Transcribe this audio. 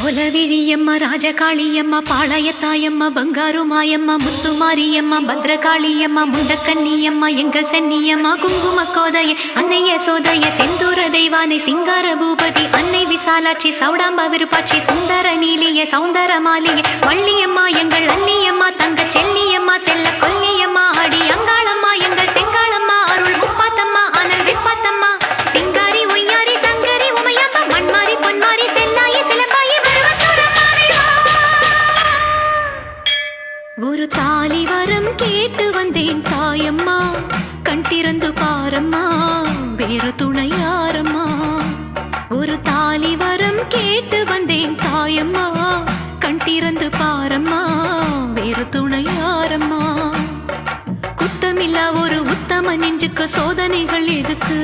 கோலவிழியம்மா ராஜகாளியம்மா பாளையத்தாயம்மா பங்காரு மாயம்மா முத்துமாரியம்மா பத்ரகாளியம்மா முண்டக்கன்னியம்மா எங்கள் சென்னியம்மா குங்கும கோதைய அன்னைய சோதைய செந்தூர தெய்வானை சிங்கார பூபதி அன்னை விசாலாட்சி சௌடாம்பா விருப்பாட்சி சுந்தர நீலிய சௌந்தர மாலிய வள்ளியம்மா எங்கள் அல்லியம்மா தங்க செல்லியம்மா செல்ல கொல்லியம்மா அடி அங்காளம்மா எங்கள் செங்காளம்மா அருள் முப்பாத்தம்மா அனல் விப்பாத்தம்மா சிங்காரி ஒய்யாரி சங்கரி உமையப்பா மண்மாரி பொன்மாரி செல்லாயி சிலம்பாயி ஒரு தாலி வரம் கேட்டு வந்தேன் தாயம்மா கண் திறந்து பாரம்மா வேறு துணையாரம்மா ஒரு தாலி வரம் கேட்டு வந்தேன் தாயம்மா கண் திறந்து பாரம்மா வேறு துணையாரம்மா குத்தமில்லா ஒரு உத்தம நெஞ்சுக்கு சோதனைகள் எதுக்கு